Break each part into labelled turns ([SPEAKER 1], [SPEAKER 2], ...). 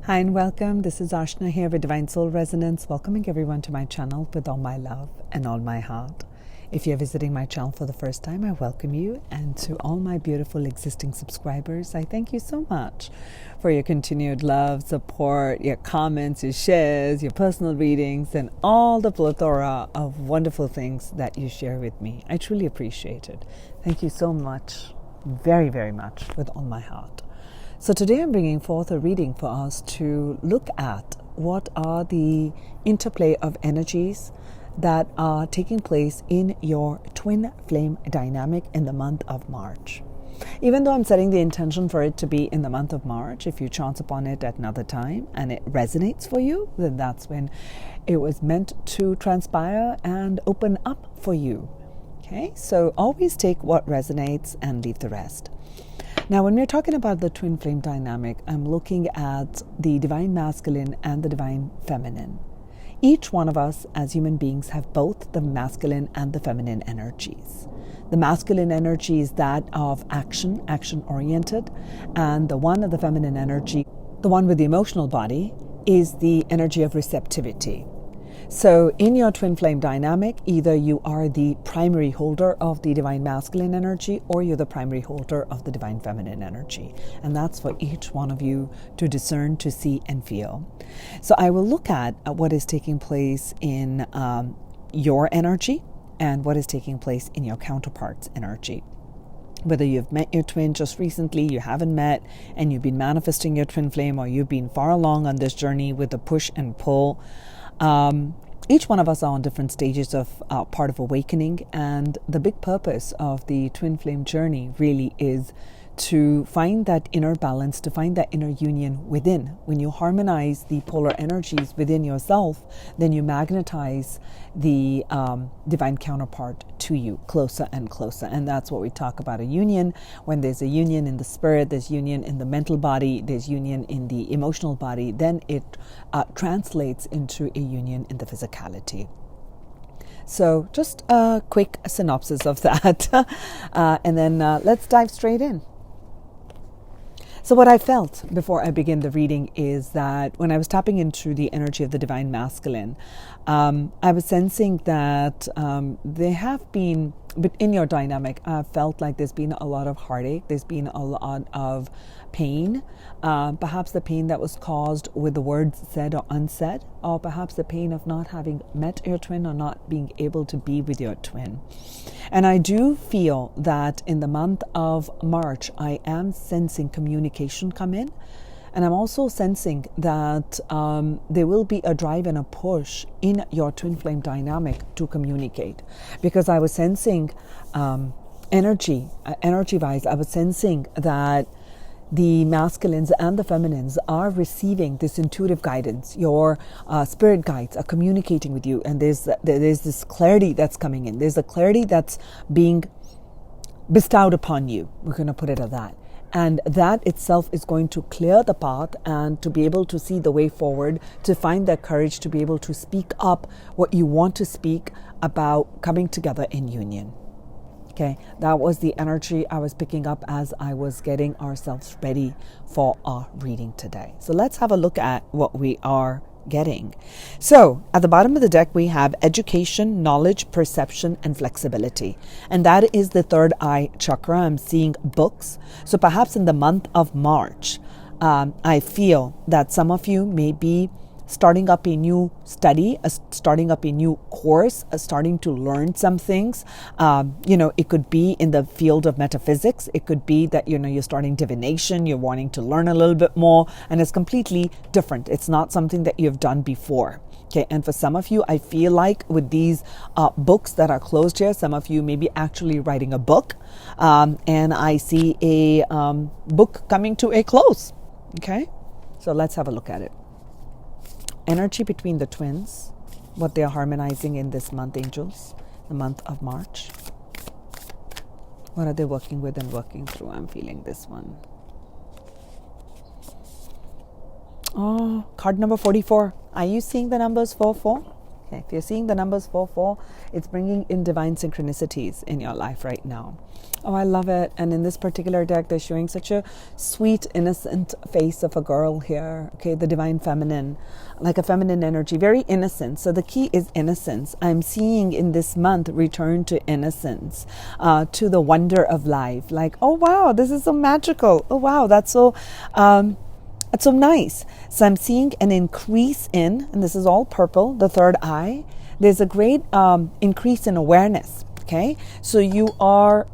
[SPEAKER 1] Hi and welcome. This is Archana here with Divine Soul Resonance, welcoming everyone to my channel with all my love and all my heart. If you're visiting my channel for the first time, I welcome you. And to all my beautiful existing subscribers, I thank you so much for your continued love, support, your comments, your shares, your personal readings, and all the plethora of wonderful things that you share with me. I truly appreciate it. Thank you so much, very, very much, with all my heart. So today I'm bringing forth a reading for us to look at what are the interplay of energies that are taking place in your twin flame dynamic in the month of March. Even though I'm setting the intention for it to be in the month of March, if you chance upon it at another time and it resonates for you, then that's when it was meant to transpire and open up for you. Okay, so always take what resonates and leave the rest. Now, when we're talking about the twin flame dynamic, I'm looking at the divine masculine and the divine feminine. Each one of us as human beings have both the masculine and the feminine energies. The masculine energy is that of action-oriented, and the one of the feminine energy, the one with the emotional body, is the energy of receptivity. So in your twin flame dynamic, either you are the primary holder of the divine masculine energy or you're the primary holder of the divine feminine energy. And that's for each one of you to discern, to see, and feel. So I will look at what is taking place in your energy and what is taking place in your counterpart's energy. Whether you've met your twin just recently, you haven't met, and you've been manifesting your twin flame, or you've been far along on this journey with the push and pull. Each one of us are on different stages of part of awakening, and the big purpose of the twin flame journey really is to find that inner balance, to find that inner union within. When you harmonize the polar energies within yourself, then you magnetize the divine counterpart to you closer and closer. And that's what we talk about, a union. When there's a union in the spirit, there's union in the mental body, there's union in the emotional body, then it translates into a union in the physicality. So just a quick synopsis of that. And then let's dive straight in. So what I felt before I begin the reading is that when I was tapping into the energy of the divine masculine, I was sensing that there have been, but in your dynamic, I felt like there's been a lot of heartache, there's been a lot of pain, perhaps the pain that was caused with the words said or unsaid, or perhaps the pain of not having met your twin or not being able to be with your twin. And I do feel that in the month of March, I am sensing communication come in. And I'm also sensing that there will be a drive and a push in your twin flame dynamic to communicate. Because I was sensing energy-wise, I was sensing that the masculines and the feminines are receiving this intuitive guidance. Your spirit guides are communicating with you, and there's this clarity that's coming in. There's a clarity that's being bestowed upon you. We're going to put it at that. And that itself is going to clear the path and to be able to see the way forward, to find that courage to be able to speak up what you want to speak about coming together in union. Okay, that was the energy I was picking up as I was getting ourselves ready for our reading today. So let's have a look at what we are getting. So at the bottom of the deck, we have education, knowledge, perception, and flexibility. And that is the third eye chakra. I'm seeing books. So perhaps in the month of March, I feel that some of you may be starting up a new study, starting up a new course, starting to learn some things. It could be in the field of metaphysics. It could be that, you're starting divination, you're wanting to learn a little bit more, and it's completely different. It's not something that you've done before. Okay, and for some of you, I feel like with these books that are closed here, some of you may be actually writing a book, and I see a book coming to a close. Okay, so let's have a look at it. Energy between the twins, what they are harmonizing in this month, angels, the month of March. What are they working with and working through? I'm feeling this one. Oh, card number 44. Are you seeing the numbers 44? Okay, if you're seeing the numbers 4, it's bringing in divine synchronicities in your life right now. Oh, I love it. And in this particular deck, they're showing such a sweet, innocent face of a girl here. Okay, the divine feminine, like a feminine energy, very innocent. So the key is innocence. I'm seeing in this month return to innocence, to the wonder of life. Like, oh, wow, this is so magical. Oh, wow, that's so nice. So I'm seeing an increase in, and this is all purple, the third eye. There's a great increase in awareness. Okay, so you are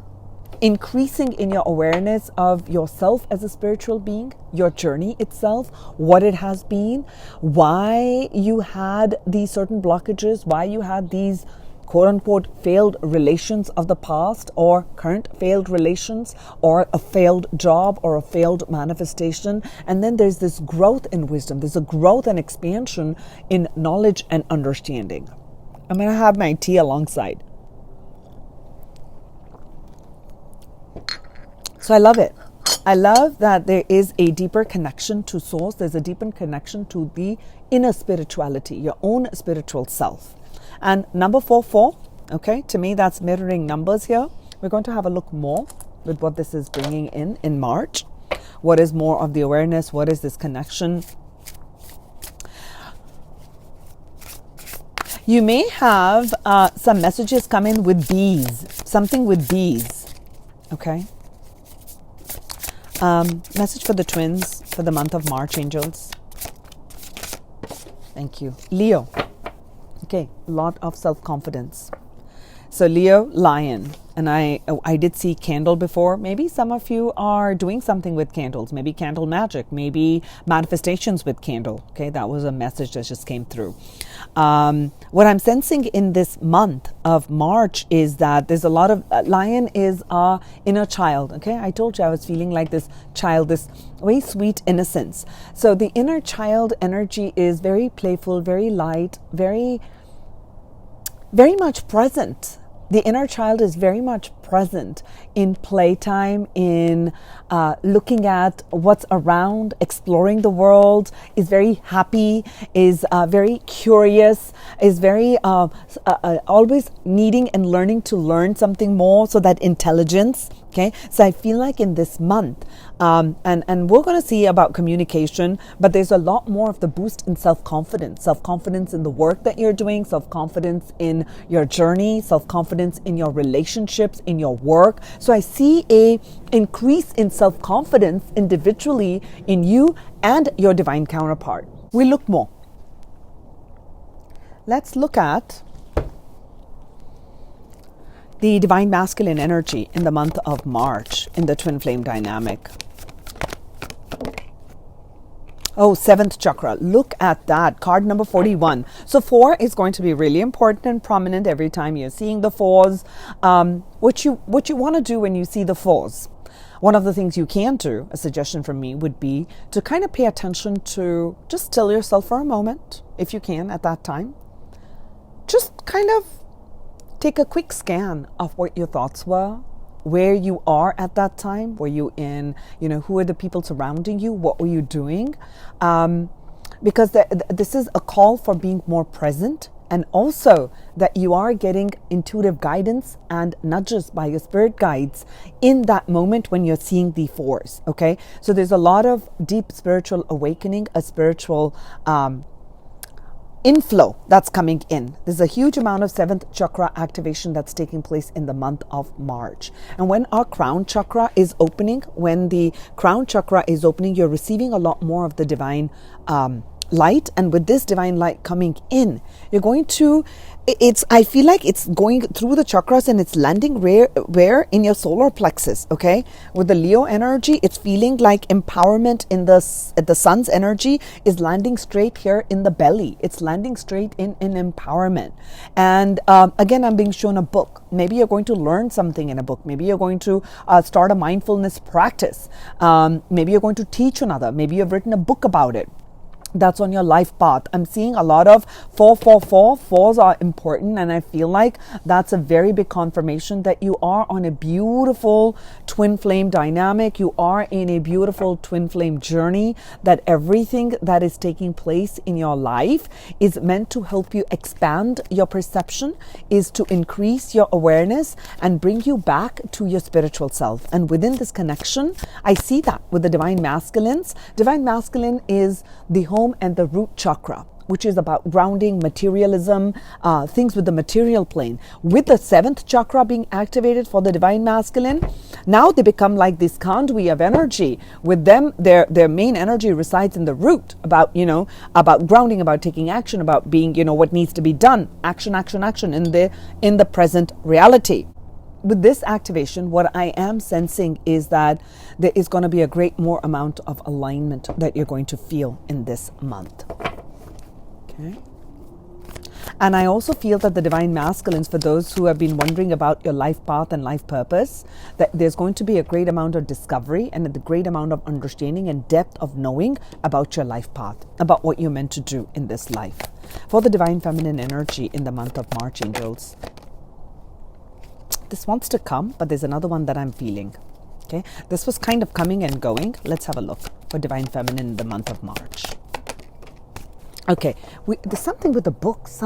[SPEAKER 1] increasing in your awareness of yourself as a spiritual being, your journey itself, what it has been, why you had these certain blockages, why you had these quote unquote failed relations of the past, or current failed relations, or a failed job, or a failed manifestation. And then there's this growth in wisdom. There's a growth and expansion in knowledge and understanding. I'm going to have my tea alongside. So I love it. I love that there is a deeper connection to source. There's a deeper connection to the inner spirituality, your own spiritual self. And number 4, okay, to me that's mirroring numbers here. We're going to have a look more with what this is bringing in March. What is more of the awareness? What is this connection? You may have some messages come in with bees, something with bees, okay? Message for the twins for the month of March, angels. Thank you. Leo. Okay, a lot of self-confidence. So Leo, lion. And I did see candle before. Maybe some of you are doing something with candles. Maybe candle magic. Maybe manifestations with candle. Okay, that was a message that just came through. What I'm sensing in this month of March is that there's a lot of, lion is our inner child. Okay, I told you I was feeling like this child, this very sweet innocence. So the inner child energy is very playful, very light, very much present. The inner child is very much present in playtime, in looking at what's around, exploring the world, is very happy, is very curious, is very always needing and learning to learn something more. So that intelligence. Okay, so I feel like in this month, and we're going to see about communication, but there's a lot more of the boost in self-confidence in the work that you're doing, self-confidence in your journey, self-confidence in your relationships, in your work. So I see a increase in self-confidence individually in you and your divine counterpart. We look more. Let's look at the divine masculine energy in the month of March in the twin flame dynamic. Oh, 7th chakra. Look at that. Card number 41. So 4 is going to be really important and prominent every time you're seeing the 4s. What you want to do when you see the 4s. One of the things you can do, a suggestion from me, would be to kind of pay attention to, just still yourself for a moment, if you can, at that time. Just kind of take a quick scan of what your thoughts were, where you are at that time. Were you in, who are the people surrounding you? What were you doing? Because this is a call for being more present, and also that you are getting intuitive guidance and nudges by your spirit guides in that moment when you're seeing the 4s, okay? So there's a lot of deep spiritual awakening, a spiritual inflow that's coming in. There's a huge amount of 7th chakra activation that's taking place in the month of March. And when our crown chakra is opening, you're receiving a lot more of the divine light. And with this divine light coming in, you're going to, I feel like it's going through the chakras and it's landing where in your solar plexus, okay? With the Leo energy, it's feeling like empowerment in the sun's energy is landing straight here in the belly. It's landing straight in empowerment. And again, I'm being shown a book. Maybe you're going to learn something in a book. Maybe you're going to start a mindfulness practice. Maybe you're going to teach another. Maybe you've written a book about it. that's on your life path. I'm seeing a lot of 444. Fours are important, and I feel like that's a very big confirmation that you are on a beautiful twin flame dynamic. You are in a beautiful twin flame journey, that everything that is taking place in your life is meant to help you expand your perception, is to increase your awareness and bring you back to your spiritual self. And within this connection, I see that with the divine masculines. Divine masculine is the home and the root chakra, which is about grounding, materialism, things with the material plane. With the seventh chakra being activated for the divine masculine, now they become like this conduit of energy. With them, their main energy resides in the root, about, about grounding, about taking action, about being, what needs to be done. Action, action, action in the present reality. With this activation, what I am sensing is that there is going to be a great more amount of alignment that you're going to feel in this month. Okay. And I also feel that the divine masculines, for those who have been wondering about your life path and life purpose, that there's going to be a great amount of discovery and a great amount of understanding and depth of knowing about your life path, about what you're meant to do in this life. For the divine feminine energy in the month of March, angels, this wants to come, but there's another one that I'm feeling. Okay, this was kind of coming and going. Let's have a look for divine feminine in the month of March. Okay, there's something with the books,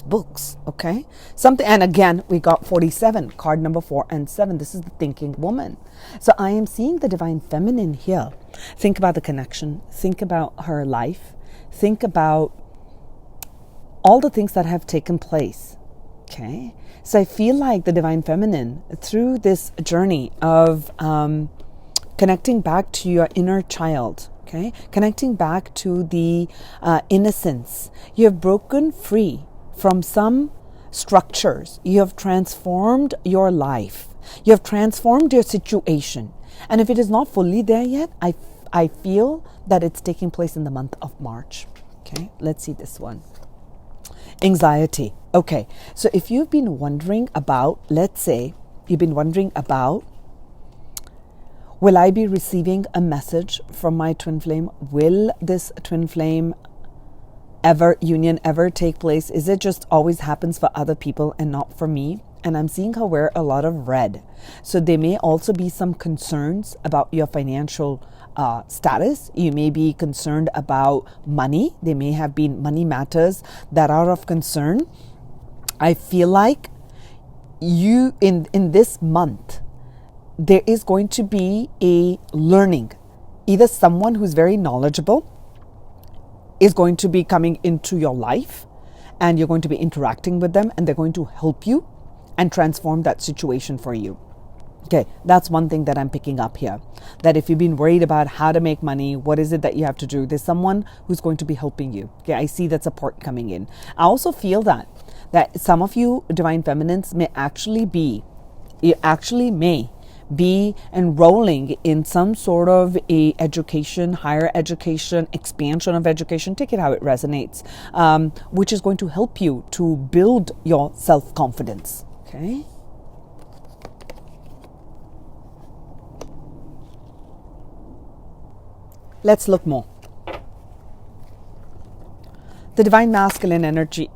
[SPEAKER 1] books. Okay, something, and again we got 47, card number 4 and 7. This is the thinking woman. So I am seeing the divine feminine here. Think about the connection. Think about her life. Think about all the things that have taken place. Okay. So I feel like the divine feminine, through this journey of connecting back to your inner child, okay, connecting back to the innocence, you have broken free from some structures. You have transformed your life. You have transformed your situation. And if it is not fully there yet, I feel that it's taking place in the month of March. Okay, let's see this one. Anxiety. Okay, so if you've been wondering about, let's say, you've been wondering about, will I be receiving a message from my twin flame? Will this twin flame union ever take place? Is it just always happens for other people and not for me? And I'm seeing her wear a lot of red. So there may also be some concerns about your financial status. You may be concerned about money. There may have been money matters that are of concern. I feel like you in this month, there is going to be a learning. Either someone who's very knowledgeable is going to be coming into your life, and you're going to be interacting with them, and they're going to help you and transform that situation for you. Okay, that's one thing that I'm picking up here. That if you've been worried about how to make money, what is it that you have to do? There's someone who's going to be helping you. Okay, I see that support coming in. I also feel that some of you divine feminines may actually be enrolling in some sort of a education, higher education, expansion of education, take it how it resonates, which is going to help you to build your self-confidence. Okay. Let's look more. The divine masculine energy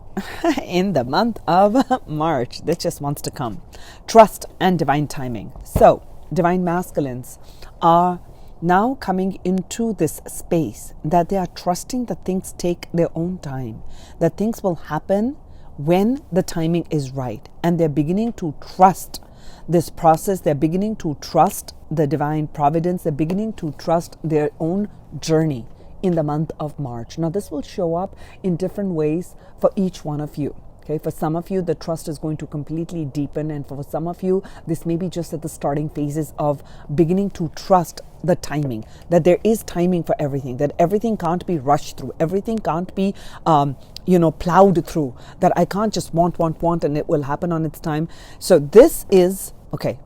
[SPEAKER 1] in the month of March. This just wants to come. Trust and divine timing. So, divine masculines are now coming into this space that they are trusting that things take their own time, that things will happen when the timing is right. And they're beginning to trust this process. They're beginning to trust the divine providence. They're beginning to trust their own journey in the month of March. Now, this will show up in different ways for each one of you. Okay, for some of you, the trust is going to completely deepen, and for some of you, this may be just at the starting phases of beginning to trust the timing, that there is timing for everything, that everything can't be rushed through, everything can't be plowed through, that I can't just want and it will happen on its time. So this is, okay,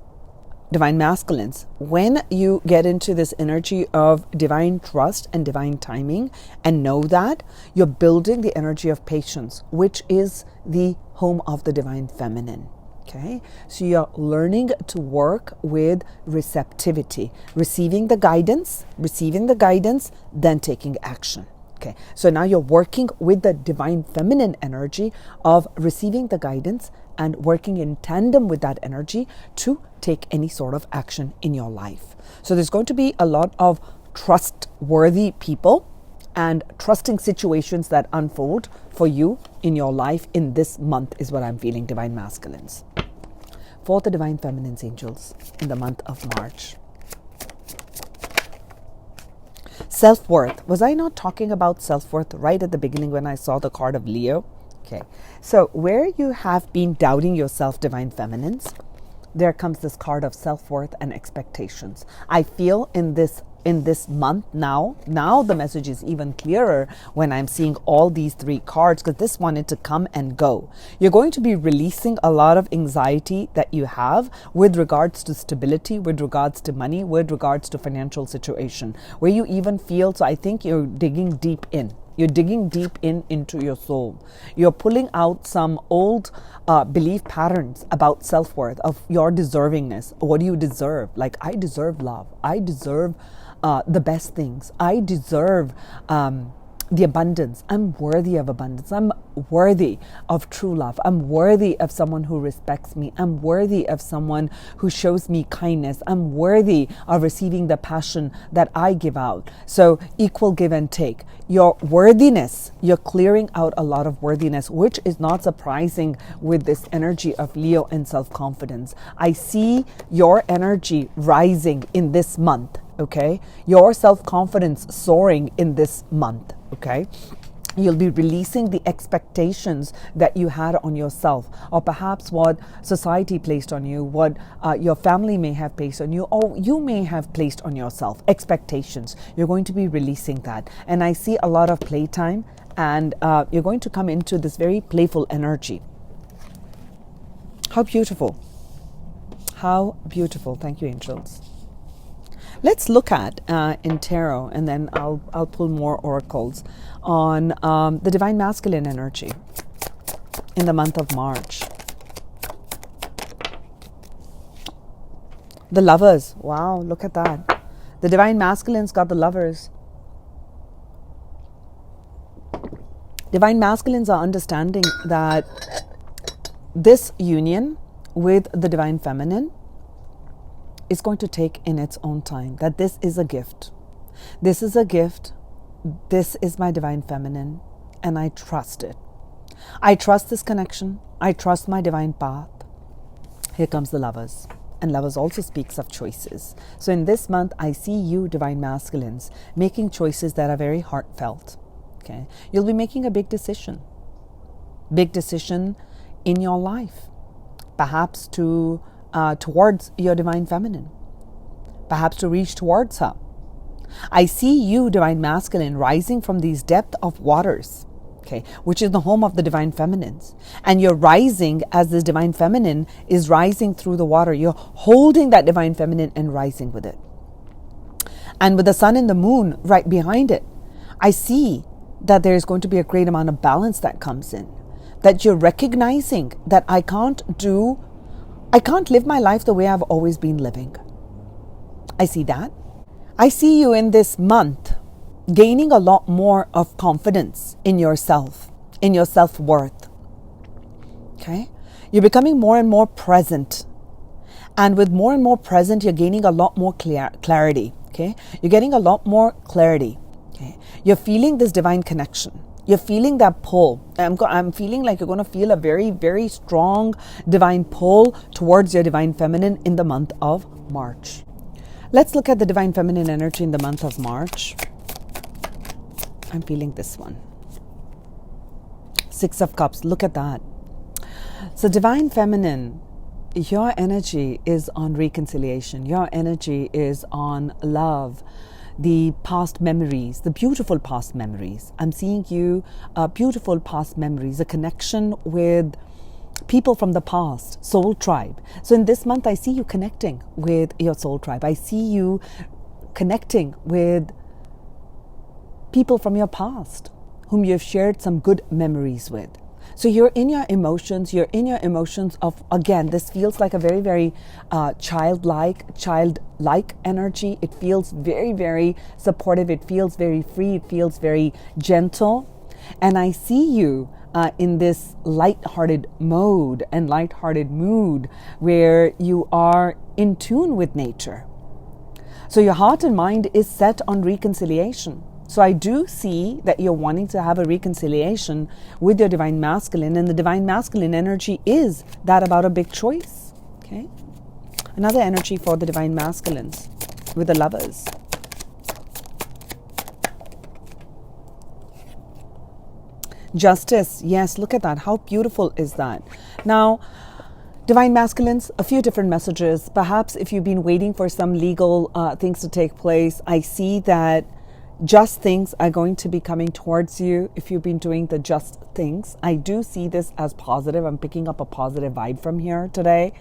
[SPEAKER 1] divine masculines, when you get into this energy of divine trust and divine timing, and know that you're building the energy of patience, which is the home of the divine feminine. Okay, so you're learning to work with receptivity, receiving the guidance, then taking action. Okay, so now you're working with the divine feminine energy of receiving the guidance and working in tandem with that energy to take any sort of action in your life. So there's going to be a lot of trustworthy people and trusting situations that unfold for you in your life in this month is what I'm feeling, divine masculines. For the divine feminines, angels, in the month of March. Self-worth. Was I not talking about self-worth right at the beginning when I saw the card of Leo? Okay. So where you have been doubting yourself, divine feminines, there comes this card of self-worth and expectations. I feel in this month now the message is even clearer when I'm seeing all these three cards, because this wanted to come and go. You're going to be releasing a lot of anxiety that you have with regards to stability, with regards to money, with regards to financial situation, where you even feel, so I think you're digging deep in. You're digging deep into your soul. You're pulling out some old belief patterns about self-worth, of your deservingness. What do you deserve? Like, I deserve love. I deserve the best things. I deserve the abundance. I'm worthy of abundance. I'm worthy of true love. I'm worthy of someone who respects me. I'm worthy of someone who shows me kindness. I'm worthy of receiving the passion that I give out. So equal give and take. Your worthiness, you're clearing out a lot of worthiness, which is not surprising with this energy of Leo and self-confidence. I see your energy rising in this month. Okay, your self-confidence soaring in this month. Okay, you'll be releasing the expectations that you had on yourself, or perhaps what society placed on you, what your family may have placed on you, or you may have placed on yourself. Expectations. You're going to be releasing that, and I see a lot of playtime, and you're going to come into this very playful energy. How beautiful! How beautiful! Thank you, angels. Let's look at in tarot, and then I'll pull more oracles on the divine masculine energy in the month of March. The lovers. Wow, look at that. The divine masculines got the lovers. Divine masculines are understanding that this union with the divine feminine is going to take in its own time, that this is a gift. This is a gift. This is my divine feminine, and I trust it. I trust this connection. I trust my divine path. Here comes the lovers. And lovers also speaks of choices. So in this month, I see you, divine masculines, making choices that are very heartfelt. Okay, you'll be making a big decision in your life, perhaps towards your divine feminine, perhaps to reach towards her. I see you, divine masculine, rising from these depth of waters, okay, which is the home of the divine feminines. And you're rising as this divine feminine is rising through the water. You're holding that divine feminine and rising with it. And with the sun and the moon right behind it, I see that there is going to be a great amount of balance that comes in, that you're recognizing that I can't live my life the way I've always been living. I see that. I see you in this month gaining a lot more of confidence in yourself, in your self-worth. Okay? You're becoming more and more present. And with more and more present, you're gaining a lot more clarity. Okay? You're getting a lot more clarity. Okay? You're feeling this divine connection. You're feeling that pull. I'm feeling like you're going to feel a very, very strong divine pull towards your divine feminine in the month of March. Let's look at the divine feminine energy in the month of March. I'm feeling this one. Six of Cups. Look at that. So divine feminine, your energy is on reconciliation. Your energy is on love. The past memories, the beautiful past memories. I'm seeing you, beautiful past memories, a connection with people from the past, soul tribe. So in this month, I see you connecting with your soul tribe. I see you connecting with people from your past whom you've shared some good memories with. So you're in your emotions, of, again, this feels like a very, very childlike energy. It feels very, very supportive. It feels very free. It feels very gentle. And I see you in this lighthearted mode and lighthearted mood where you are in tune with nature. So your heart and mind is set on reconciliation. So I do see that you're wanting to have a reconciliation with your divine masculine, and the divine masculine energy is that about a big choice. Okay. Another energy for the divine masculines with the lovers. Justice. Yes, look at that. How beautiful is that? Now, divine masculines, a few different messages. Perhaps if you've been waiting for some legal things to take place, I see that just things are going to be coming towards you if you've been doing the just things. I do see this as positive. I'm picking up a positive vibe from here today.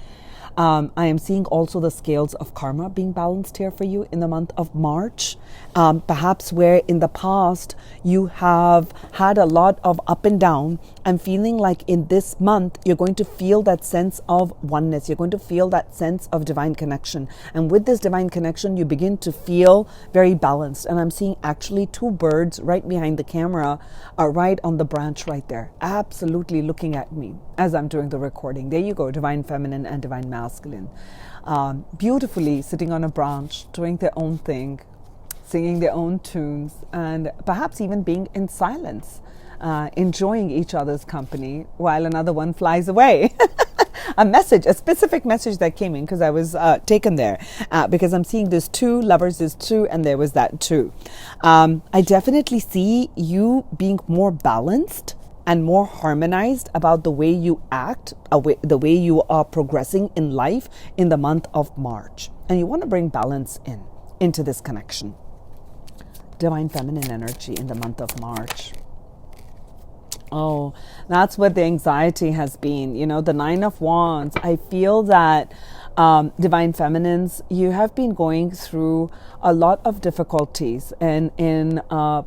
[SPEAKER 1] I am seeing also the scales of karma being balanced here for you in the month of March. Perhaps where in the past you have had a lot of up and down. I'm feeling like in this month you're going to feel that sense of oneness. You're going to feel that sense of divine connection. And with this divine connection, you begin to feel very balanced. And I'm seeing actually two birds right behind the camera, right on the branch right there, absolutely looking at me as I'm doing the recording. There you go, divine feminine and divine masculine. Beautifully sitting on a branch, doing their own thing, singing their own tunes, and perhaps even being in silence, enjoying each other's company while another one flies away. A specific message that came in because I was taken there because I'm seeing there's two lovers, there's two, and there was that too. I definitely see you being more balanced and more harmonized about the way you act, the way you are progressing in life in the month of March. And you want to bring balance into this connection. Divine feminine energy in the month of March. Oh, that's what the anxiety has been. You know, the 9 of Wands. I feel that divine feminines, you have been going through a lot of difficulties, and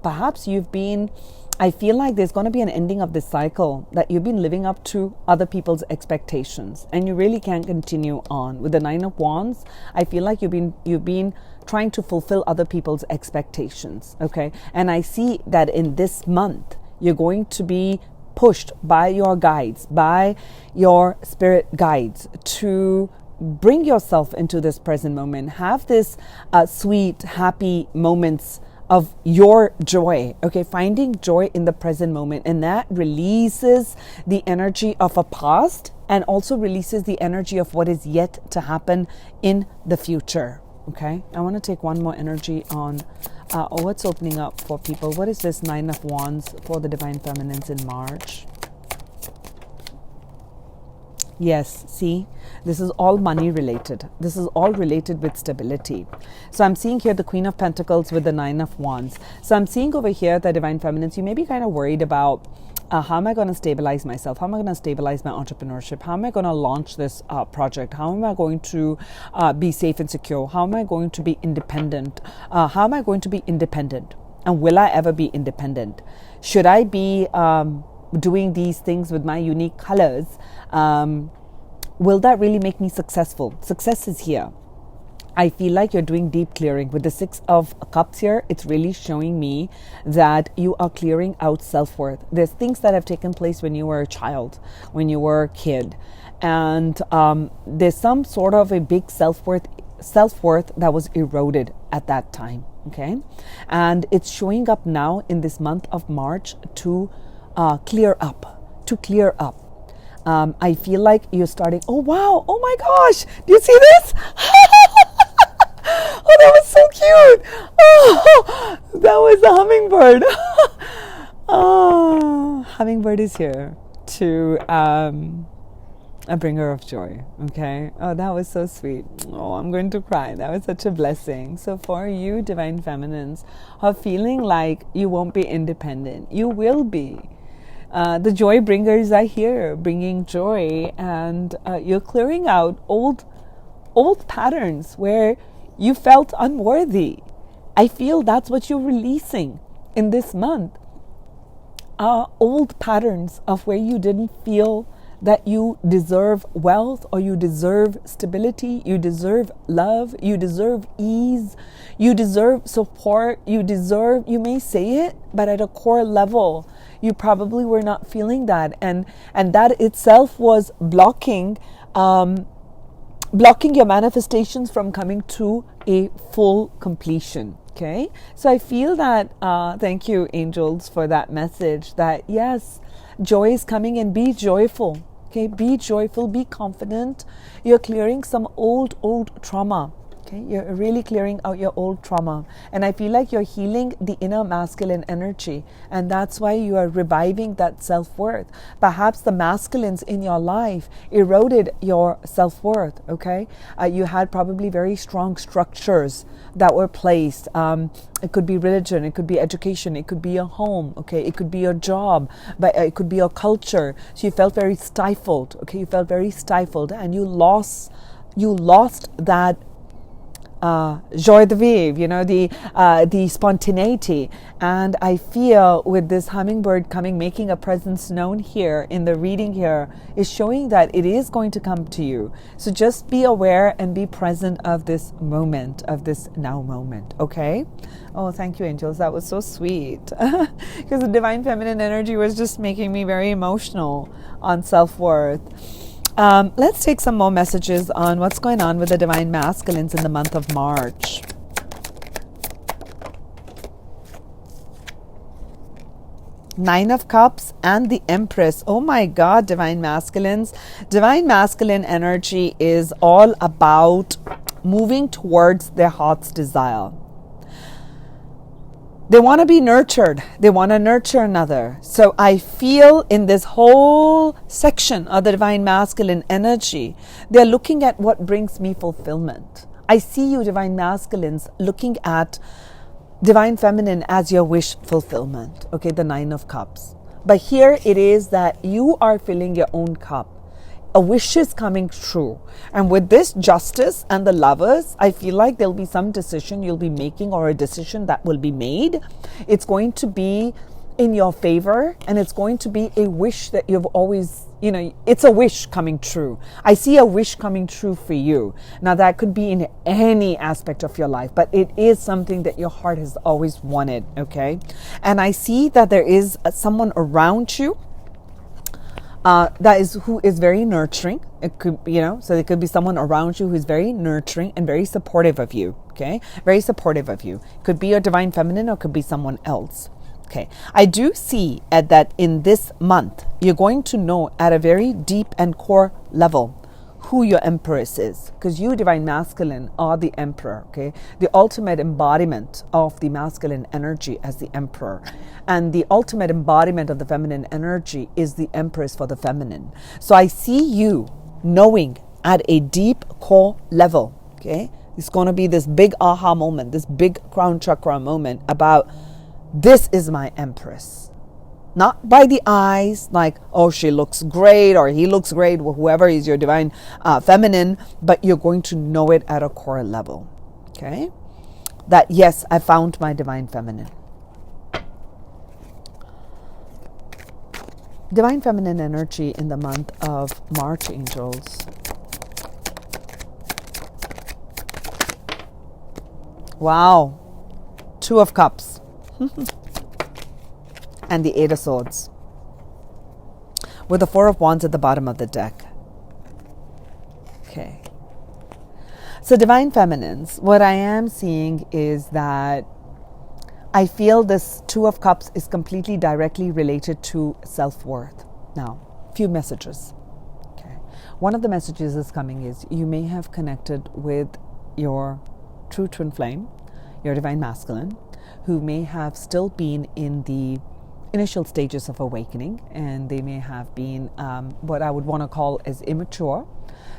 [SPEAKER 1] perhaps you've been, I feel like there's going to be an ending of this cycle that you've been living up to other people's expectations, and you really can't continue on. With the 9 of Wands, I feel like you've been trying to fulfill other people's expectations. Okay, and I see that in this month you're going to be pushed by your guides, by your spirit guides, to bring yourself into this present moment. Have this sweet, happy moments of your joy, okay? Finding joy in the present moment. And that releases the energy of a past and also releases the energy of what is yet to happen in the future, okay? I want to take one more energy on what's opening up for people. What is this 9 of Wands for the divine feminines in March? Yes, see, this is all money related. This is all related with stability. So I'm seeing here the Queen of Pentacles with the 9 of Wands. So I'm seeing over here the divine feminines, you may be kind of worried about how am I going to stabilize myself? How am I going to stabilize my entrepreneurship? How am I going to launch this project? How am I going to be safe and secure? How am I going to be independent? How am I going to be independent? And will I ever be independent? Should I be doing these things with my unique colors? Will that really make me successful? Success is here. I feel like you're doing deep clearing. With the 6 of Cups here, it's really showing me that you are clearing out self-worth. There's things that have taken place when you were a child, when you were a kid. And there's some sort of a big self-worth that was eroded at that time, okay? And it's showing up now in this month of March to clear up, I feel like you're starting, oh wow, oh my gosh, do you see this? Oh, that was so cute. Oh, that was a hummingbird. Oh, hummingbird is here to a bringer of joy. Okay. Oh, that was so sweet. Oh, I'm going to cry. That was such a blessing. So for you, divine feminines, are feeling like you won't be independent. You will be. The joy bringers are here, bringing joy, and you're clearing out old patterns where you felt unworthy. I feel that's what you're releasing in this month. old patterns of where you didn't feel that you deserve wealth, or you deserve stability, you deserve love, you deserve ease, you deserve support, you may say it, but at a core level, you probably were not feeling that. And that itself was blocking your manifestations from coming to a full completion. Okay, so I feel that, thank you, angels, for that message that yes, joy is coming, and be joyful. Okay, be joyful, be confident. You're clearing some old trauma. Okay, you're really clearing out your old trauma. And I feel like you're healing the inner masculine energy. And that's why you are reviving that self-worth. Perhaps the masculines in your life eroded your self-worth, okay? You had probably very strong structures that were placed. It could be religion, it could be education, it could be your home, okay? It could be your job, but it could be your culture. So you felt very stifled, okay? You felt very stifled, and you lost that joy de vivre, the spontaneity. And I feel with this hummingbird coming, making a presence known here in the reading here, is showing that it is going to come to you. So just be aware and be present of this moment, of this now moment, okay? Oh, thank you, angels. That was so sweet. Because the divine feminine energy was just making me very emotional on self-worth. Let's take some more messages on what's going on with the divine masculines in the month of March. Nine of Cups and the Empress. Oh my God, divine masculines. Divine masculine energy is all about moving towards their heart's desire. They want to be nurtured. They want to nurture another. So I feel in this whole section of the divine masculine energy, they're looking at what brings me fulfillment. I see you, divine masculines, looking at divine feminine as your wish fulfillment. Okay, the Nine of Cups. But here it is that you are filling your own cup. A wish is coming true. And with this Justice and the Lovers, I feel like there'll be some decision you'll be making, or a decision that will be made. It's going to be in your favor, and it's going to be a wish that you've always, it's a wish coming true. I see a wish coming true for you. Now that could be in any aspect of your life, but it is something that your heart has always wanted, okay? And I see that there is someone around you who is very nurturing. It could, so there could be someone around you who's very nurturing and very supportive of you. Okay, very supportive of you. Could be your divine feminine, or could be someone else. Okay, I do see that in this month you're going to know at a very deep and core level who your empress is, because you, divine masculine, are the emperor. Okay, the ultimate embodiment of the masculine energy as the emperor, and the ultimate embodiment of the feminine energy is the empress for the feminine. So I see you knowing at a deep core level. Okay, it's going to be this big aha moment, this big crown chakra moment about, this is my empress. Not by the eyes, like, oh, she looks great, or he looks great, or whoever is your divine feminine, but you're going to know it at a core level, okay? That, yes, I found my divine feminine. Divine feminine energy in the month of March, angels. Wow. Two of Cups. And the Eight of Swords, with the Four of Wands at the bottom of the deck. Okay. So divine feminines, what I am seeing is that I feel this Two of Cups is completely directly related to self-worth. Now, few messages. Okay. One of the messages that's coming is you may have connected with your true twin flame, your divine masculine, who may have still been in the initial stages of awakening, and they may have been what I would want to call as immature.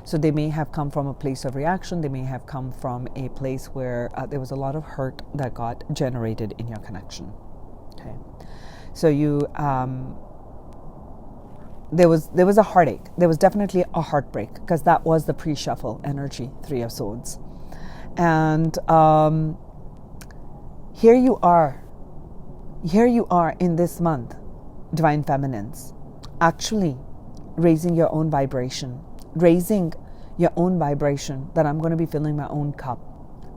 [SPEAKER 1] So they may have come from a place of reaction. They may have come from a place where there was a lot of hurt that got generated in your connection. Okay, so you there was a heartache. There was definitely a heartbreak, because that was the pre-shuffle energy, Three of Swords, and here you are in this month, Divine Feminines, actually raising your own vibration, raising your own vibration, that I'm going to be filling my own cup,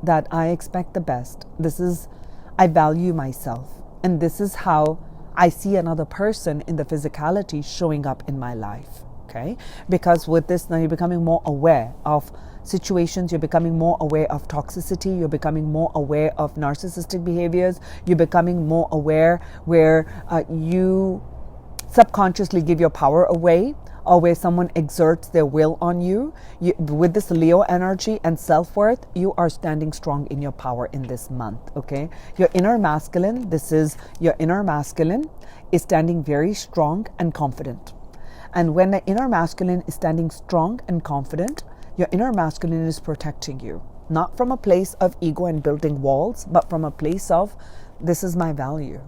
[SPEAKER 1] that I expect the best. I value myself, and this is how I see another person in the physicality showing up in my life. Okay, because with this now you're becoming more aware of situations, you're becoming more aware of toxicity, you're becoming more aware of narcissistic behaviors, you're becoming more aware where you subconsciously give your power away, or where someone exerts their will on you. With this Leo energy and self-worth, you are standing strong in your power in this month. Okay, your inner masculine, your inner masculine is standing very strong and confident. And when the inner masculine is standing strong and confident, your inner masculine is protecting you, not from a place of ego and building walls, but from a place of, this is my value.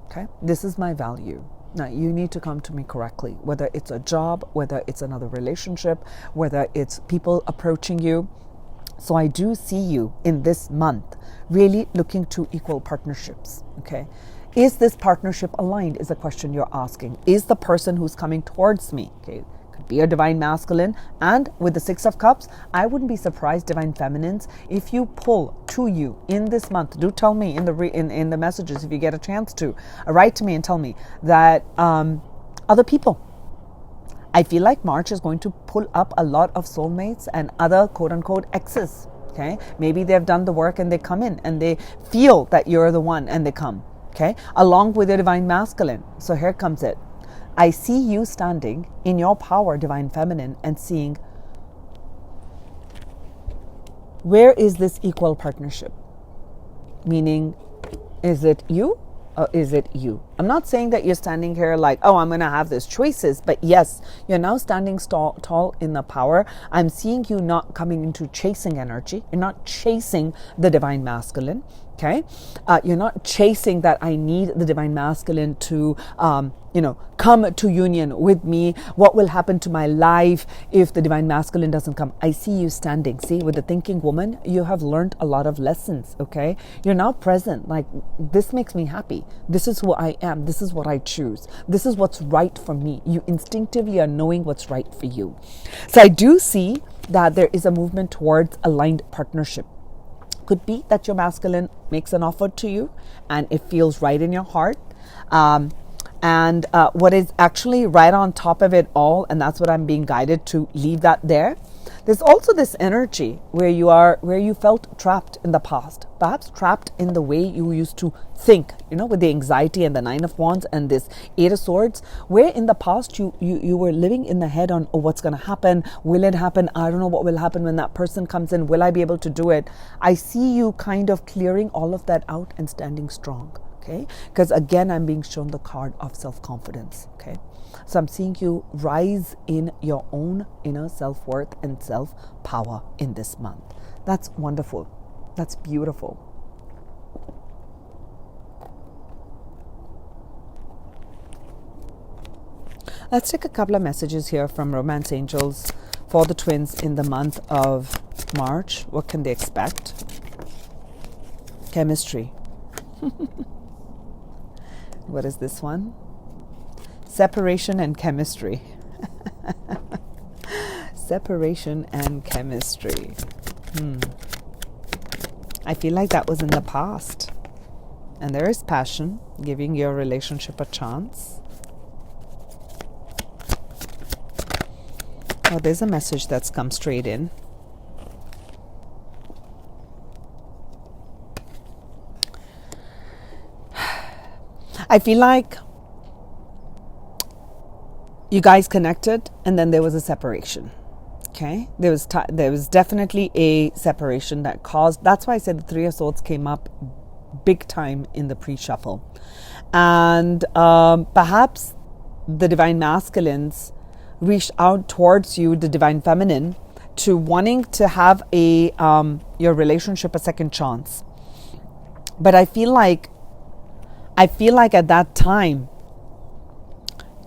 [SPEAKER 1] Okay, this is my value. Now you need to come to me correctly, whether it's a job, whether it's another relationship, whether it's people approaching you. So I do see you in this month really looking to equal partnerships. Okay, is this partnership aligned is a question you're asking. Is the person who's coming towards me, okay, could be a divine masculine, and with the Six of Cups, I wouldn't be surprised, divine feminines, if you pull to you in this month. Do tell me in the messages if you get a chance to write to me and tell me that other people. I feel like March is going to pull up a lot of soulmates and other quote unquote exes. Okay, maybe they've done the work and they come in and they feel that you're the one and they come. Okay, along with your divine masculine. So here comes it. I see you standing in your power, divine feminine, and seeing, where is this equal partnership? Meaning, is it you or is it you? I'm not saying that you're standing here like, oh, I'm going to have these choices. But yes, you're now standing tall in the power. I'm seeing you not coming into chasing energy. You're not chasing the divine masculine. Okay, you're not chasing that I need the divine masculine to, come to union with me. What will happen to my life if the divine masculine doesn't come? I see you standing. See, with the thinking woman, you have learned a lot of lessons. Okay, you're now present. Like, this makes me happy. This is who I am. This is what I choose. This is what's right for me. You instinctively are knowing what's right for you. So I do see that there is a movement towards aligned partnership. Could be that your masculine makes an offer to you and it feels right in your heart. And what is actually right on top of it all, and that's what I'm being guided to leave that there. There's also this energy where you felt trapped in the past, perhaps trapped in the way you used to think, with the anxiety and the Nine of Wands and this Eight of Swords, where in the past you were living in the head on, oh, what's going to happen? Will it happen? I don't know what will happen when that person comes in. Will I be able to do it? I see you kind of clearing all of that out and standing strong. Okay, because again, I'm being shown the card of self-confidence. Okay, so I'm seeing you rise in your own inner self-worth and self-power in this month. That's wonderful. That's beautiful. Let's take a couple of messages here from Romance Angels for the twins in the month of March. What can they expect? Chemistry. What is this one? Separation and chemistry. Separation and chemistry. I feel like that was in the past. And there is passion, giving your relationship a chance. Oh, there's a message that's come straight in. I feel like you guys connected and then there was a separation. Okay, there was definitely a separation that caused. That's why I said the Three of Swords came up big time in the pre-shuffle, and perhaps the divine masculines reached out towards you, the divine feminine, to wanting to have your relationship a second chance. But I feel like at that time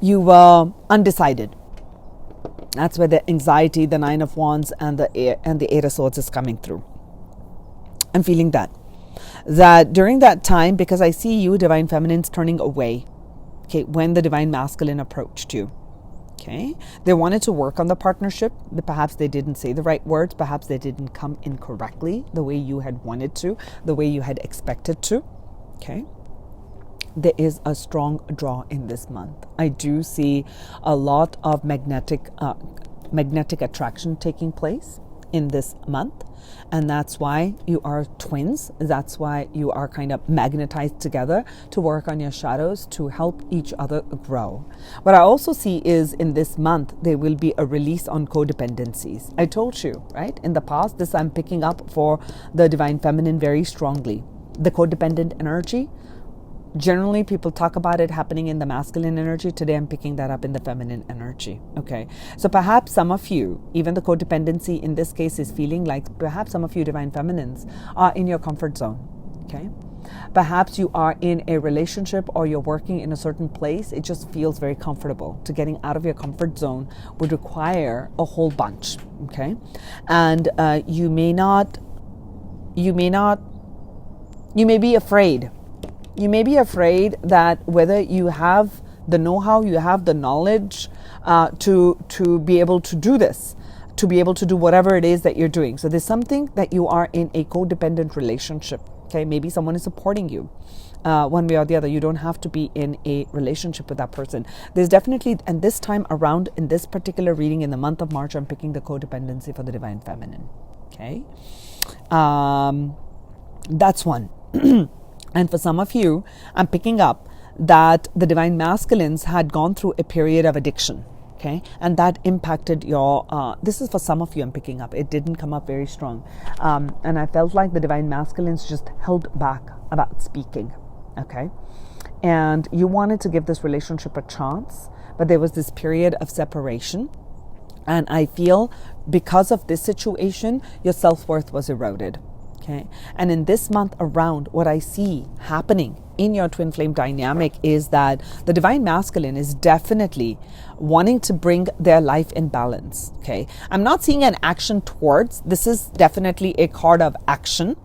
[SPEAKER 1] you were undecided. That's where the anxiety, the Nine of Wands, and the Eight of Swords is coming through. I'm feeling that during that time, because I see you, divine feminines, turning away. okay, when the divine masculine approached you. Okay, they wanted to work on the partnership. Perhaps they didn't say the right words. Perhaps they didn't come in correctly the way you had wanted to, the way you had expected to. Okay, there is a strong draw in this month. I do see a lot of magnetic attraction taking place in this month, and that's why you are twins. That's why you are kind of magnetized together to work on your shadows, to help each other grow. What I also see is in this month there will be a release on codependencies. I told you, right, in the past, this I'm picking up for the divine feminine very strongly. The codependent energy, generally people talk about it happening in the masculine energy. Today I'm picking that up in the feminine energy. Okay, so perhaps some of you, even the codependency in this case is feeling like perhaps some of you divine feminines are in your comfort zone. Okay, perhaps you are in a relationship or you're working in a certain place. It just feels very comfortable. To getting out of your comfort zone would require a whole bunch. Okay, and you may be afraid. You may be afraid that whether you have the know-how, you have the knowledge to be able to do this, to be able to do whatever it is that you're doing. So there's something that you are in a codependent relationship. Okay, maybe someone is supporting you one way or the other. You don't have to be in a relationship with that person. There's definitely, and this time around in this particular reading in the month of March, I'm picking the codependency for the divine feminine. Okay, that's one. And for some of you, I'm picking up that the divine masculines had gone through a period of addiction. Okay, and that impacted your, this is for some of you I'm picking up. It didn't come up very strong. And I felt like the divine masculines just held back about speaking. Okay, and you wanted to give this relationship a chance, but there was this period of separation. And I feel because of this situation, your self-worth was eroded. Okay, and in this month around, what I see happening in your twin flame dynamic is that the divine masculine is definitely wanting to bring their life in balance. Okay, I'm not seeing an action towards. This is definitely a card of action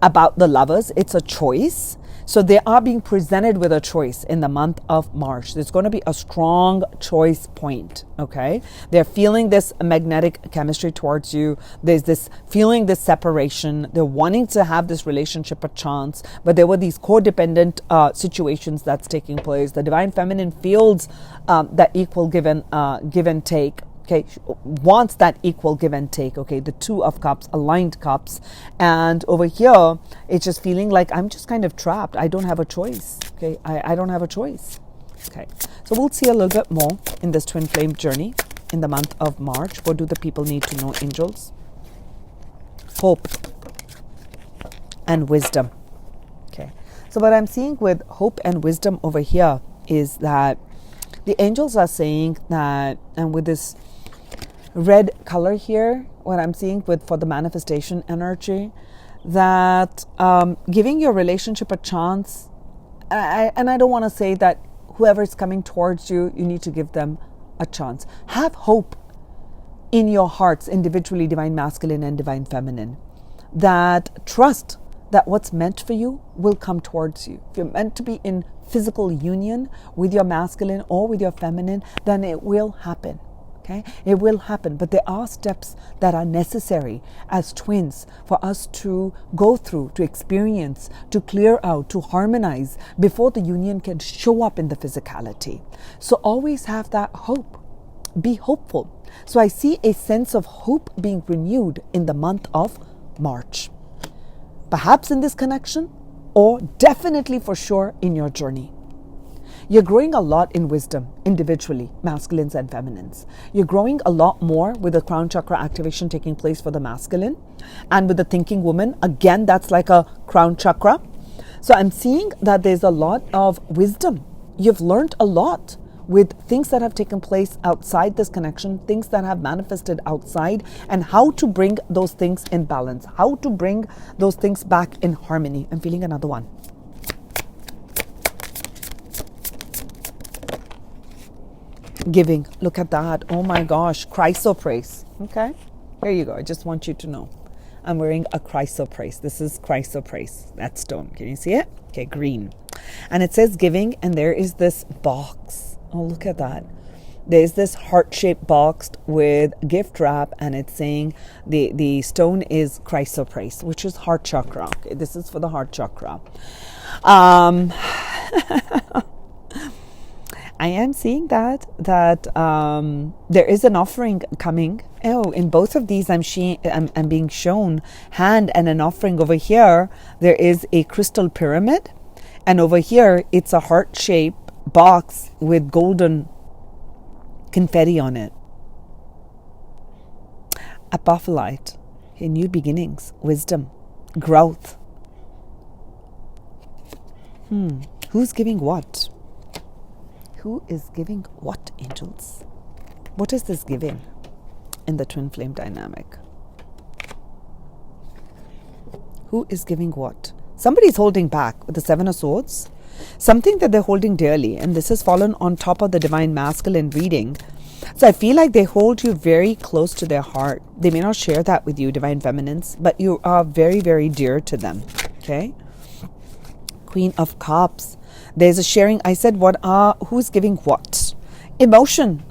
[SPEAKER 1] about the lovers. It's a choice. So they are being presented with a choice in the month of March. There's going to be a strong choice point, okay? They're feeling this magnetic chemistry towards you. There's this feeling this separation. They're wanting to have this relationship a chance, but there were these codependent situations that's taking place. The divine feminine feels that equal give and take. Okay, wants that equal give and take. Okay, the Two of Cups, aligned cups. And over here, it's just feeling like I'm just kind of trapped. I don't have a choice. Okay, I don't have a choice. Okay, so we'll see a little bit more in this twin flame journey in the month of March. What do the people need to know, angels? Hope and wisdom. Okay, so what I'm seeing with hope and wisdom over here is that the angels are saying that, and with this red color here, what I'm seeing for the manifestation energy, that giving your relationship a chance, and I don't want to say that whoever is coming towards you, you need to give them a chance. Have hope in your hearts, individually, divine masculine and divine feminine, that trust that what's meant for you will come towards you. If you're meant to be in physical union with your masculine or with your feminine, then it will happen. Okay, it will happen, but there are steps that are necessary as twins for us to go through, to experience, to clear out, to harmonize before the union can show up in the physicality. So always have that hope. Be hopeful. So I see a sense of hope being renewed in the month of March. Perhaps in this connection, or definitely for sure in your journey. You're growing a lot in wisdom, individually, masculines and feminines. You're growing a lot more with the crown chakra activation taking place for the masculine. And with the thinking woman, again, that's like a crown chakra. So I'm seeing that there's a lot of wisdom. You've learned a lot with things that have taken place outside this connection, things that have manifested outside, and how to bring those things in balance, how to bring those things back in harmony. I'm feeling another one. Giving. Look at that. Oh my gosh. Chrysoprase. Okay. Here you go. I just want you to know. I'm wearing a chrysoprase. This is chrysoprase. That stone. Can you see it? Okay, green. And it says giving, and there is this box. Oh, look at that. There's this heart-shaped box with gift wrap, and it's saying the stone is chrysoprase, which is heart chakra. Okay, this is for the heart chakra. I am seeing that there is an offering coming. Oh, in both of these, I'm being shown hand and an offering. Over here, there is a crystal pyramid, and over here, it's a heart-shaped box with golden confetti on it. Apophyllite, new beginnings, wisdom, growth. Who's giving what? Who is giving what, angels? What is this giving in the twin flame dynamic? Who is giving what? Somebody's holding back with the Seven of Swords. Something that they're holding dearly, and this has fallen on top of the divine masculine reading. So I feel like they hold you very close to their heart. They may not share that with you, divine feminines, but you are very, very dear to them. Okay? Queen of Cups. There's a sharing. I said, who's giving what? Emotion.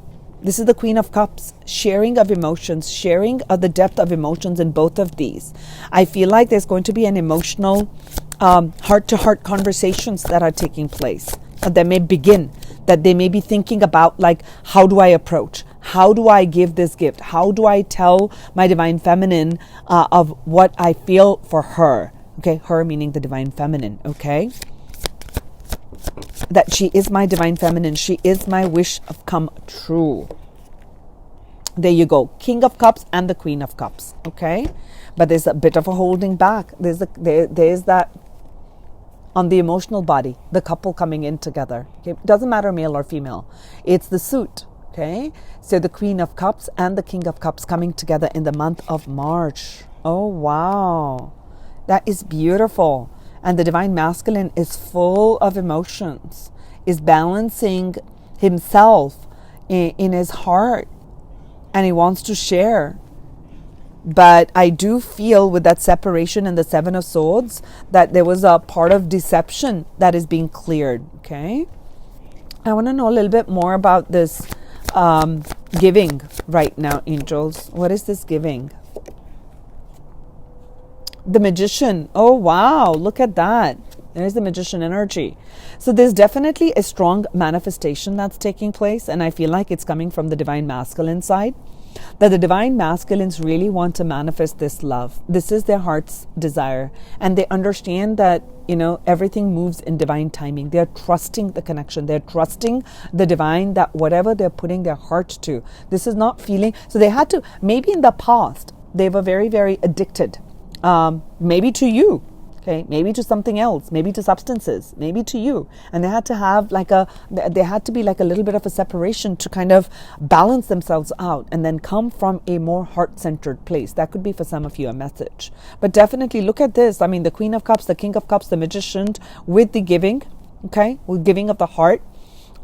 [SPEAKER 1] This is the Queen of Cups. Sharing of emotions, sharing of the depth of emotions in both of these. I feel like there's going to be an emotional heart-to-heart conversations that are taking place. That may begin, that they may be thinking about, like, how do I approach? How do I give this gift? How do I tell my divine feminine of what I feel for her? Okay, her meaning the divine feminine, okay? That she is my divine feminine. She is my wish of come true. There you go. King of Cups and the Queen of Cups, okay? But there's a bit of a holding back. There's that on the emotional body, the couple coming in together. Okay? It doesn't matter male or female. It's the suit, okay? So the Queen of Cups and the King of Cups coming together in the month of March. Oh, wow. That is beautiful. And the divine masculine is full of emotions, is balancing himself in his heart, and he wants to share. But I do feel with that separation and the Seven of Swords that there was a part of deception that is being cleared. Okay, I want to know a little bit more about this giving right now, angels. What is this giving? The Magician. Oh, wow. Look at that. There's the Magician energy. So there's definitely a strong manifestation that's taking place. And I feel like it's coming from the divine masculine side. That the divine masculines really want to manifest this love. This is their heart's desire. And they understand that, everything moves in divine timing. They're trusting the connection. They're trusting the divine, that whatever they're putting their heart to, this is not feeling. So they had to, maybe in the past, they were very, very addicted. Maybe to you, okay, maybe to something else, maybe to substances, maybe to you. And they had to have there had to be like a little bit of a separation to kind of balance themselves out and then come from a more heart-centered place. That could be for some of you a message. But definitely look at this. I mean, the Queen of Cups, the King of Cups, the Magician with the giving, okay, with giving of the heart.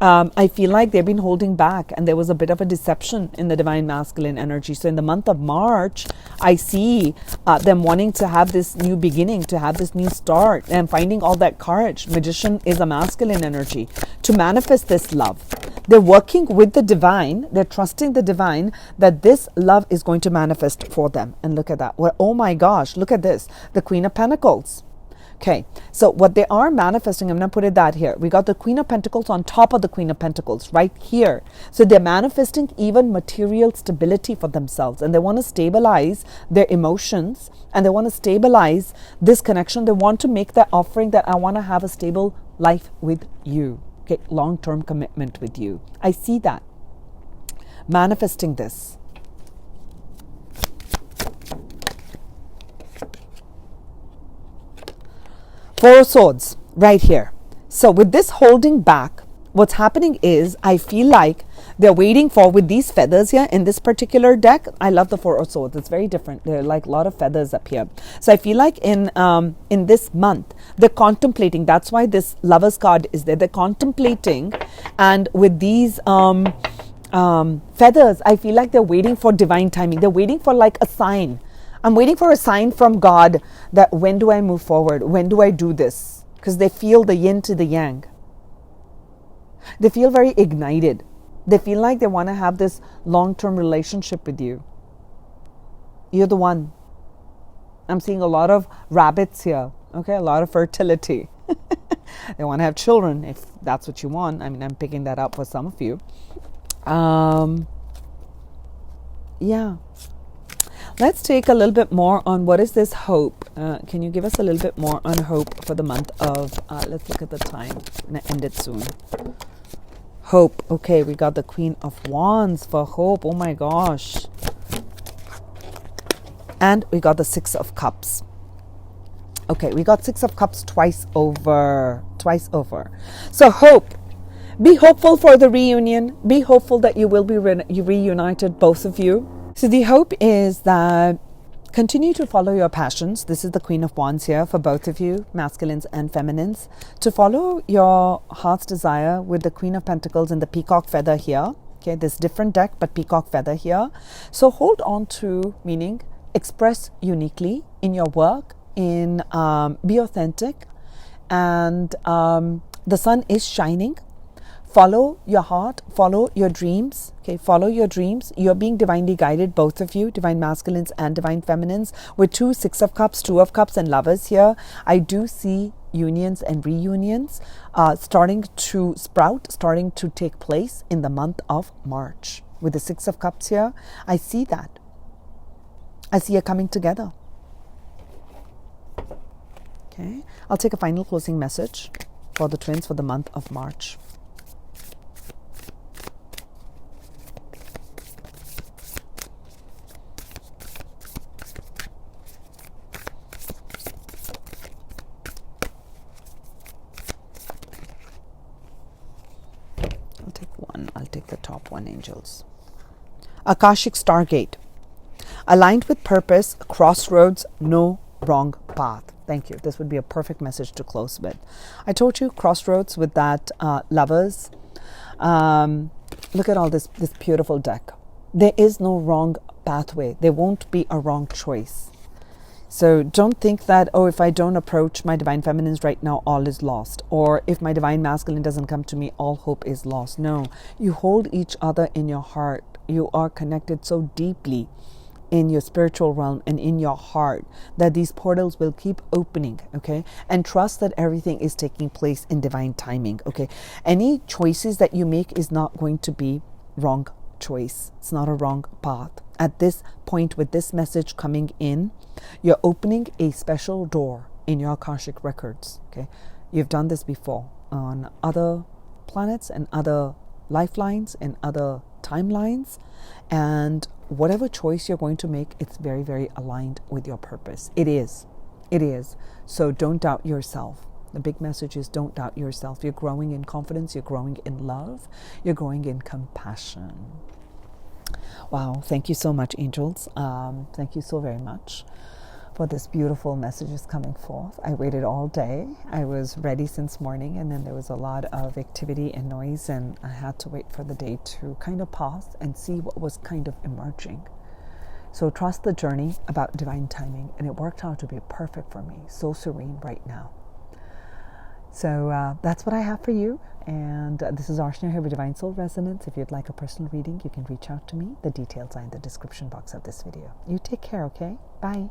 [SPEAKER 1] I feel like they've been holding back, and there was a bit of a deception in the divine masculine energy. So in the month of March, I see them wanting to have this new beginning, to have this new start, and finding all that courage. Magician is a masculine energy to manifest this love. They're working with the divine. They're trusting the divine that this love is going to manifest for them. And look at that. Well, oh my gosh, look at this. The Queen of Pentacles. Okay, so what they are manifesting, I'm going to put it that here. We got the Queen of Pentacles on top of the Queen of Pentacles right here. So they're manifesting even material stability for themselves. And they want to stabilize their emotions. And they want to stabilize this connection. They want to make that offering that I want to have a stable life with you. Okay, long-term commitment with you. I see that. Manifesting this. Four of Swords right here. So with this holding back, what's happening is I feel like they're waiting for, with these feathers here in this particular deck. I love the Four of Swords. It's very different. There are like a lot of feathers up here. So I feel like in this month, they're contemplating. That's why this Lover's card is there. They're contemplating. And with these feathers, I feel like they're waiting for divine timing. They're waiting for like a sign. I'm waiting for a sign from God that when do I move forward? When do I do this? because they feel the yin to the yang. They feel very ignited. They feel like they want to have this long-term relationship with you. You're the one. I'm seeing a lot of rabbits here. Okay, a lot of fertility. They want to have children if that's what you want. I mean, I'm picking that up for some of you. Yeah. Let's take a little bit more on what is this hope. Can you give us a little bit more on hope for the month of, let's look at the time. I'm going to end it soon. Hope. Okay, we got the Queen of Wands for hope. Oh my gosh. And we got the Six of Cups. Okay, we got Six of Cups twice over. So hope. Be hopeful for the reunion. Be hopeful that you will be reunited, both of you. So the hope is that continue to follow your passions. This is the Queen of Wands here for both of you, masculines and feminines. To follow your heart's desire with the Queen of Pentacles and the Peacock Feather here. Okay, this different deck, but Peacock Feather here. So hold on to, meaning express uniquely in your work, be authentic, and the sun is shining. Follow your heart, follow your dreams. Okay, follow your dreams. You're being divinely guided, both of you, divine masculines and divine feminines, with 2 Six of Cups, 2 of Cups, and Lovers here. I do see unions and reunions starting to sprout, starting to take place in the month of March. With the 6 of Cups here, I see that. I see it coming together. Okay, I'll take a final closing message for the twins for the month of March. I'll take the top one, angels. Akashic Stargate. Aligned with purpose, crossroads, no wrong path. Thank you. This would be a perfect message to close with. I told you crossroads with that Lovers. Look at all this beautiful deck. There is no wrong pathway. There won't be a wrong choice. So don't think that, oh, if I don't approach my divine feminines right now, all is lost. Or if my divine masculine doesn't come to me, all hope is lost. No, you hold each other in your heart. You are connected so deeply in your spiritual realm and in your heart that these portals will keep opening, okay? And trust that everything is taking place in divine timing, okay? Any choices that you make is not going to be wrong choice. It's not a wrong path. At this point, with this message coming in, you're opening a special door in your Akashic records, okay? You've done this before on other planets and other lifelines and other timelines, and whatever choice you're going to make, it's very, very aligned with your purpose. It is. So don't doubt yourself. The big message is don't doubt yourself. You're growing in confidence. You're growing in love. You're growing in compassion. Wow. Thank you so much, angels. Thank you so very much for this beautiful messages coming forth. I waited all day. I was ready since morning, and then there was a lot of activity and noise, and I had to wait for the day to kind of pause and see what was kind of emerging. So trust the journey about divine timing, and it worked out to be perfect for me. So serene right now. So that's what I have for you. And this is Archana here with Divine Soul Resonance. If you'd like a personal reading, you can reach out to me. The details are in the description box of this video. You take care, okay? Bye.